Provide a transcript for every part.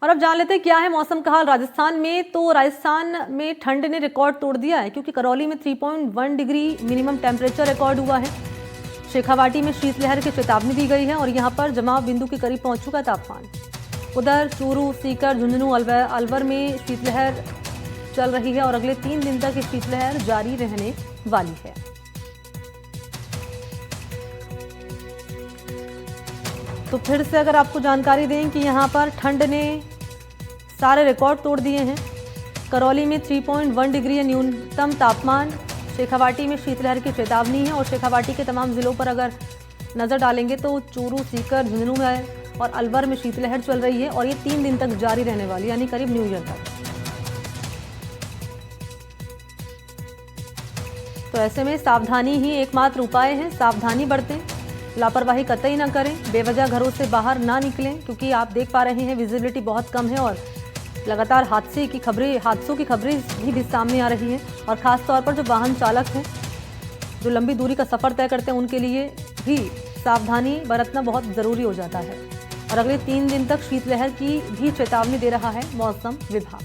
और अब जान लेते हैं क्या है मौसम का हाल राजस्थान में। तो राजस्थान में ठंड ने रिकॉर्ड तोड़ दिया है, क्योंकि करौली में 3.1 डिग्री मिनिमम टेम्परेचर रिकॉर्ड हुआ है। शेखावाटी में शीतलहर की चेतावनी दी गई है और यहां पर जमाव बिंदु के करीब पहुंच चुका है तापमान। उधर चूरू, सीकर, झुंझुनू, अलवर में शीतलहर चल रही है और अगले 3 दिन तक ये शीतलहर जारी रहने वाली है। तो फिर से अगर आपको जानकारी दें कि यहाँ पर ठंड ने सारे रिकॉर्ड तोड़ दिए हैं। करौली में 3.1 डिग्री है न्यूनतम तापमान। शेखावाटी में शीतलहर की चेतावनी है और शेखावाटी के तमाम जिलों पर अगर नजर डालेंगे तो चूरू, सीकर, झुंझुनू में और अलवर में शीतलहर चल रही है और ये 3 दिन तक जारी रहने वाली, यानी करीब न्यू ईयर तक। तो ऐसे में सावधानी ही एकमात्र उपाय है। सावधानी बरतें, लापरवाही कतई ना करें, बेवजह घरों से बाहर ना निकलें, क्योंकि आप देख पा रहे हैं विजिबिलिटी बहुत कम है और लगातार हादसों की खबरें भी सामने आ रही हैं। और ख़ास तौर पर जो वाहन चालक हैं, जो लंबी दूरी का सफ़र तय करते हैं, उनके लिए भी सावधानी बरतना बहुत ज़रूरी हो जाता है। और अगले 3 दिन तक शीतलहर की भी चेतावनी दे रहा है मौसम विभाग।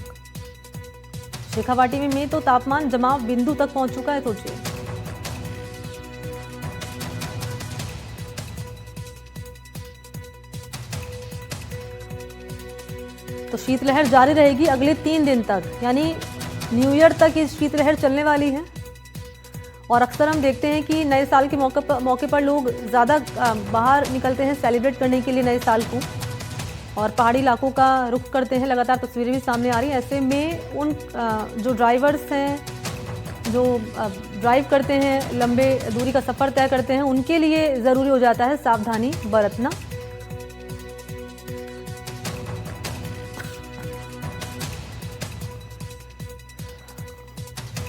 शेखावाटी में तो तापमान जमाव बिंदु तक पहुंच चुका है। सोचिए, तो शीतलहर जारी रहेगी अगले 3 दिन तक, यानी न्यू ईयर तक ये शीतलहर चलने वाली है। और अक्सर हम देखते हैं कि नए साल के मौके पर लोग ज़्यादा बाहर निकलते हैं सेलिब्रेट करने के लिए नए साल को, और पहाड़ी इलाकों का रुख करते हैं। लगातार तस्वीरें भी सामने आ रही हैं। ऐसे में उन जो ड्राइवर्स हैं, जो ड्राइव करते हैं, लंबे दूरी का सफ़र तय करते हैं, उनके लिए ज़रूरी हो जाता है सावधानी बरतना।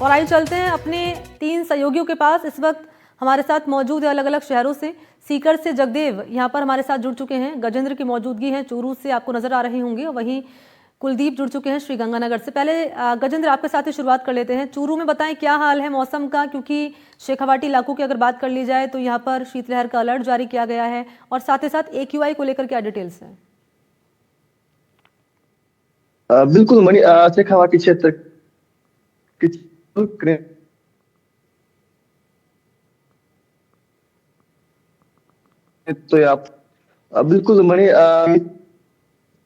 और आइए चलते हैं अपने 3 सहयोगियों के पास। इस वक्त हमारे साथ मौजूद है अलग अलग शहरों से। सीकर से जगदेव यहाँ पर हमारे साथ जुड़ चुके हैं, गजेंद्र की मौजूदगी है। चूरू से आपको नजर आ रहे होंगे, वहीं कुलदीप जुड़ चुके हैं श्रीगंगानगर से। पहले गजेंद्र, आपके साथ ही शुरुआत कर लेते हैं। चूरू में बताएं क्या हाल है मौसम का, क्योंकि शेखावाटी इलाकों की अगर बात कर ली जाए तो यहाँ पर शीतलहर का अलर्ट जारी किया गया है, और साथ ही साथ AQI को लेकर क्या डिटेल्स है? बिल्कुल मणि, शेखावाटी क्षेत्र तो आप बिल्कुल मणि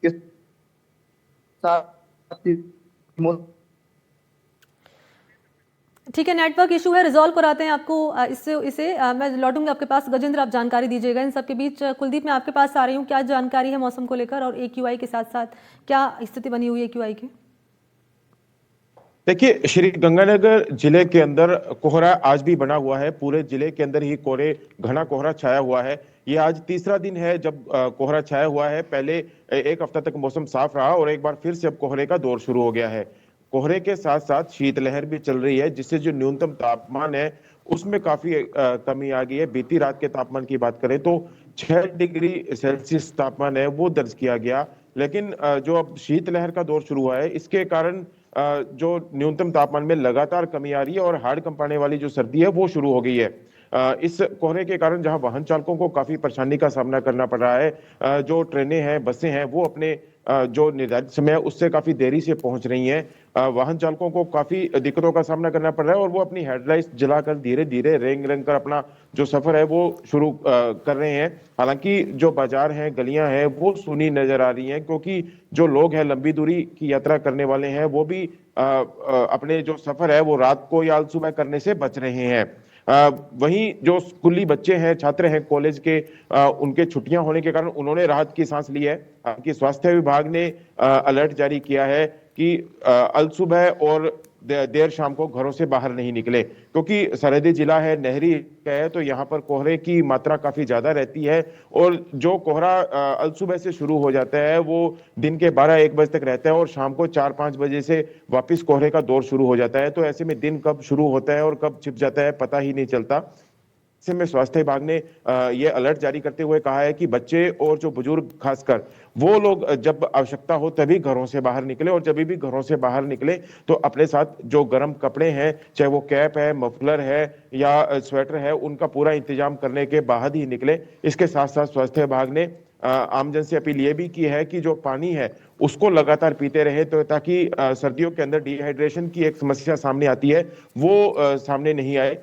के साथ ठीक है, नेटवर्क इशू है, रिजॉल्व कराते हैं आपको। इसे मैं लौटूंगी आपके पास। गजेंद्र, आप जानकारी दीजिएगा इन सबके बीच। कुलदीप, मैं आपके पास आ रही हूँ, क्या जानकारी है मौसम को लेकर और AQI के साथ साथ क्या स्थिति बनी हुई है AQI की? देखिए, श्री गंगानगर जिले के अंदर कोहरा आज भी बना हुआ है। पूरे जिले के अंदर ही घना कोहरा छाया हुआ है। ये आज तीसरा दिन है जब कोहरा छाया हुआ है। पहले एक हफ्ता तक मौसम साफ रहा और एक बार फिर से अब कोहरे का दौर शुरू हो गया है। कोहरे के साथ साथ शीतलहर भी चल रही है, जिससे जो न्यूनतम तापमान है उसमें काफी कमी आ गई है। बीती रात के तापमान की बात करें तो 6 डिग्री सेल्सियस तापमान है वो दर्ज किया गया। लेकिन जो अब शीतलहर का दौर शुरू हुआ है, इसके कारण जो न्यूनतम तापमान में लगातार कमी आ रही है और हाड़ कंपाने वाली जो सर्दी है वो शुरू हो गई है। इस कोहरे के कारण जहां वाहन चालकों को काफी परेशानी का सामना करना पड़ रहा है, जो ट्रेनें हैं, बसें हैं, वो अपने जो निर्धारित समय है उससे काफी देरी से पहुंच रही हैं। वाहन चालकों को काफी दिक्कतों का सामना करना पड़ रहा है और वो अपनी हेडलाइट्स जलाकर धीरे धीरे रेंग रेंग कर अपना जो सफर है वो शुरू कर रहे हैं। हालांकि जो बाजार हैं, गलियां हैं, वो सूनी नजर आ रही हैं, क्योंकि जो लोग हैं लंबी दूरी की यात्रा करने वाले हैं वो भी अपने जो सफर है वो रात को या सुबह करने से बच रहे हैं। वहीं जो स्कूली बच्चे हैं, छात्र हैं कॉलेज के, उनके छुट्टियां होने के कारण उन्होंने राहत की सांस ली है। कि स्वास्थ्य विभाग ने अलर्ट जारी किया है कि अलसुबह और देर शाम को घरों से बाहर नहीं निकले, क्योंकि सरहदी जिला है, नहरी है, तो यहाँ पर कोहरे की मात्रा काफी ज्यादा रहती है। और जो कोहरा अलसुबह से शुरू हो जाता है वो दिन के 12-1 बजे तक रहता है और शाम को 4-5 बजे से वापस कोहरे का दौर शुरू हो जाता है। तो ऐसे में दिन कब शुरू होता है और कब छिप जाता है पता ही नहीं चलता। ऐसे में स्वास्थ्य विभाग ने ये अलर्ट जारी करते हुए कहा है कि बच्चे और जो बुजुर्ग खासकर वो लोग जब आवश्यकता हो तभी घरों से बाहर निकले, और जब भी घरों से बाहर निकले तो अपने साथ जो गर्म कपड़े हैं, चाहे वो कैप है, मफलर है या स्वेटर है, उनका पूरा इंतजाम करने के बाद ही निकले। इसके साथ साथ स्वास्थ्य विभाग ने आमजन से अपील ये भी की है कि जो पानी है उसको लगातार पीते रहे, तो ताकि सर्दियों के अंदर डिहाइड्रेशन की एक समस्या सामने आती है वो सामने नहीं आए।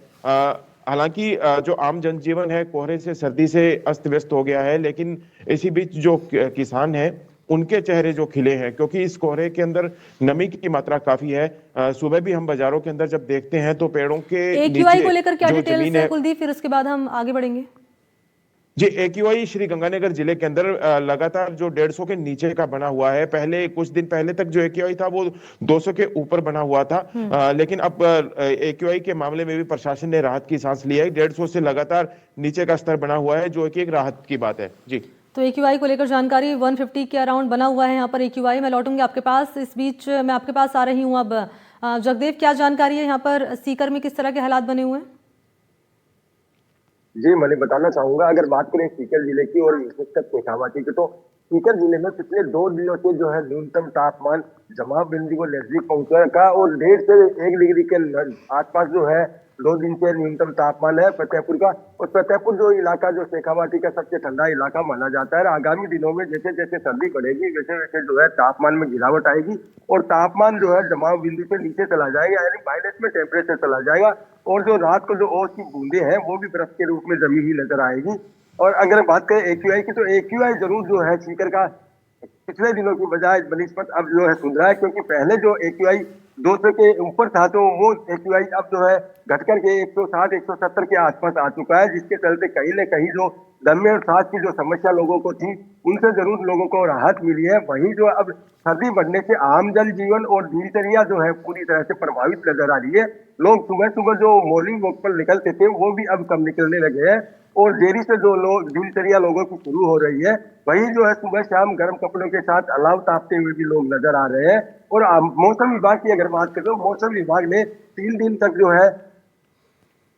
हालांकि जो आम जनजीवन है कोहरे से, सर्दी से अस्त व्यस्त हो गया है, लेकिन इसी बीच जो किसान हैं उनके चेहरे जो खिले हैं, क्योंकि इस कोहरे के अंदर नमी की मात्रा काफी है। सुबह भी हम बाजारों के अंदर जब देखते हैं तो पेड़ों के AQI नीचे को लेकर क्या जो डिटेल्स जमीन है है। कुलदीप, फिर उसके बाद हम आगे बढ़ेंगे। जी, AQI श्री गंगानगर जिले के अंदर लगातार जो 150 के नीचे का बना हुआ है। पहले कुछ दिन पहले तक जो AQI था वो 200 के ऊपर बना हुआ था, लेकिन अब AQI के मामले में भी प्रशासन ने राहत की सांस ली है। 150 से लगातार नीचे का स्तर बना हुआ है, जो कि एक राहत की बात है। जी, तो AQI को लेकर जानकारी 150 के अराउंड बना हुआ है यहाँ पर AQI। मैं लौटूंगी आपके पास, इस बीच मैं आपके पास आ रही हूँ अब। जगदेव, क्या जानकारी है यहाँ पर, सीकर में किस तरह के हालात बने हुए हैं? जी, मैं बताना चाहूंगा, अगर बात करें सीकर जिले की और विशेषकर शेखावाटी की, तो सीकर जिले में पिछले 2 दिनों से जो है न्यूनतम तापमान जमाव बिंदु को नजदीक पहुंचा का और 1.5 से 1 डिग्री के आसपास जो है 2 दिन से न्यूनतम तापमान है फतेहपुर का। और फतेहपुर जो इलाका जो शेखावाटी का सबसे ठंडा इलाका माना जाता है। आगामी दिनों में जैसे जैसे सर्दी बढ़ेगी वैसे वैसे जो है तापमान में गिरावट आएगी और तापमान जो है जमाव बिंदु से नीचे चला जाएगा, यानी माइनस में टेम्परेचर चला जाएगा। और जो रात को जो ओस की बूंदे हैं वो भी बर्फ के रूप में जमी हुई नजर आएगी। और अगर बात करें AQI की, तो AQI जरूर जो है सीकर का पिछले दिनों की बजाय बनिस्बत अब जो है सुधरा है, क्योंकि पहले जो AQI 200 के ऊपर था तो वो AQI अब जो है घटकर के 160-170 के आसपास आ चुका है, जिसके चलते कहीं न कहीं जो दमे और सांस की जो समस्या लोगों को थी उनसे जरूर लोगों को राहत मिली है। वहीं जो अब सर्दी बढ़ने से आम जन जीवन और दिनचर्या जो है पूरी तरह से प्रभावित नजर आ रही है। लोग सुबह सुबह जो मॉर्निंग वॉक पर निकलते थे वो भी अब कम निकलने लगे हैं और देरी से जो लोग दिनचर्या लोगों की शुरू हो रही है। वहीं जो है सुबह शाम गर्म कपड़ों के साथ अलाव तापते हुए भी लोग नजर आ रहे हैं। और मौसम विभाग की अगर बात करें तो मौसम विभाग ने 3 दिन तक जो है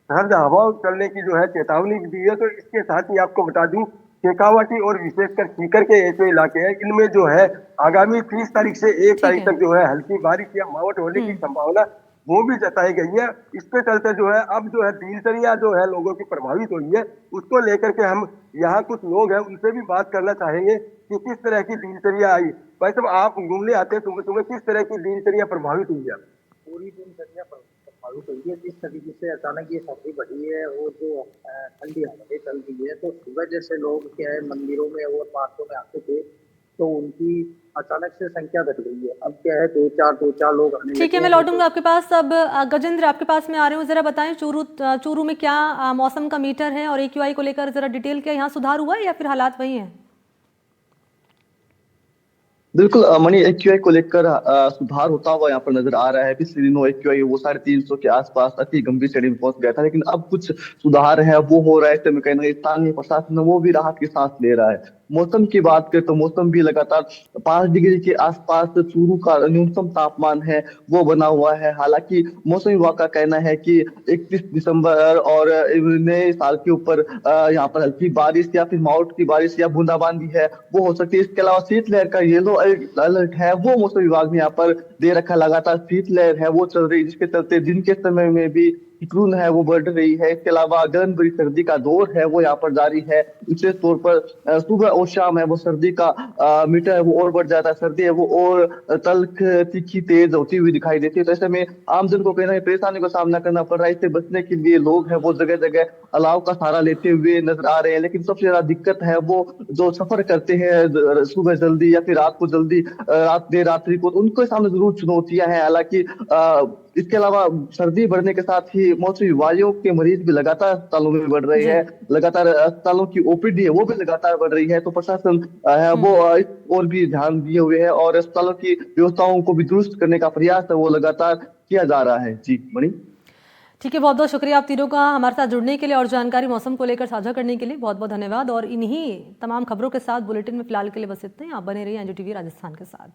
सर्द हवा चलने की जो है चेतावनी दी है। तो इसके साथ ही आपको बता दूं, शेखावाटी और विशेषकर सीकर के ऐसे इलाके हैं इनमें जो है आगामी 30 तारीख से 1 तारीख तक जो है हल्की बारिश या मावट होने की संभावना वो भी जताई गई है। इसके चलते जो है अब जो है दिनचर्या जो है लोगों की प्रभावित हुई है, उसको लेकर के हम यहाँ कुछ लोग हैं उनसे भी बात करना चाहेंगे कि किस तरह की दिनचर्या आई। भाई साहब, आप घूमने आते हैं सुबह सुबह, किस तरह की दिनचर्या प्रभावित हुई है? पूरी दिनचर्या प्रभावित हुई है। जिस तरीके से अचानक ये सर्दी बढ़ी है और जो ठंडी हवाएं चल रही है, तो सुबह जैसे लोग क्या है मंदिरों में और पार्कों में आते थे तो उनकी अचानक से संख्या घट गई है। अब क्या है 2-4 लोग आने ठीक है, मैं लौटूंगा आपके पास। अब गजेंद्र, आपके पास में आ रहे हूँ, जरा बताएं चूरू में क्या मौसम का मीटर है और AQI को लेकर जरा डिटेल, क्या यहाँ सुधार हुआ है या फिर हालात वही हैं? बिल्कुल मणि, AQI को लेकर सुधार होता हुआ यहाँ पर नजर आ रहा है। पिछले दिनों AQI वो 350 के आसपास अति गंभीर श्रेणी में पहुंच गया था, लेकिन अब कुछ सुधार है वो हो रहा है। ऐसे में कहीं ना कहीं स्थानीय प्रशासन वो भी राहत की सांस ले रहा है। मौसम की बात करें तो मौसम भी लगातार 5 डिग्री के आसपास चूरू का न्यूनतम तापमान है वो बना हुआ है। हालांकि मौसम विभाग का कहना है कि 31 दिसंबर और नए साल के ऊपर यहाँ पर हल्की बारिश या फिर मावठ की बारिश या बूंदाबांदी है वो हो सकती है। इसके अलावा शीतलहर का येलो अलर्ट है वो मौसम विभाग ने यहाँ पर दे रखा। लगातार शीतलहर है वो चल रही है, जिसके चलते दिन के समय में भी हीट है वो बढ़ रही है। इसके अलावा गर्म बड़ी सर्दी का दौर है वो यहाँ पर जारी है। विशेष तौर पर सुबह और शाम है वो सर्दी का मीटर है वो और बढ़ जाता है। सर्दी है वो और तल्ख, तीखी, तेज होती हुई दिखाई देती है। तो ऐसे में आमजन को कहीं ना कहीं परेशानी का सामना करना पड़ रहा है। इससे बचने के लिए लोग है वो जगह जगह अलाव का सहारा लेते हुए नजर आ रहे हैं। लेकिन सबसे ज्यादा दिक्कत है वो जो सफर करते हैं सुबह जल्दी या फिर रात को जल्दी, रात देर रात्रि को, उनके सामने जरूर चुनौतियां हैं। हालांकि इसके अलावा सर्दी बढ़ने के साथ ही मौसमी बीमारियों के मरीज भी लगातार अस्पतालों में बढ़ रहे हैं। लगातार अस्पतालों की OPD है वो भी लगातार बढ़ रही है। तो प्रशासन है वो और भी ध्यान दिए हुए है और अस्पतालों की व्यवस्थाओं को भी दुरुस्त करने का प्रयास है वो लगातार किया जा रहा है। जी मणि, ठीक है, बहुत बहुत शुक्रिया आप तीनों का हमारे साथ जुड़ने के लिए और जानकारी मौसम को लेकर साझा करने के लिए बहुत बहुत धन्यवाद। और इन्हीं तमाम खबरों के साथ बुलेटिन में फिलहाल के लिए बस इतना ही। आप बने रहिए NDTV राजस्थान के साथ।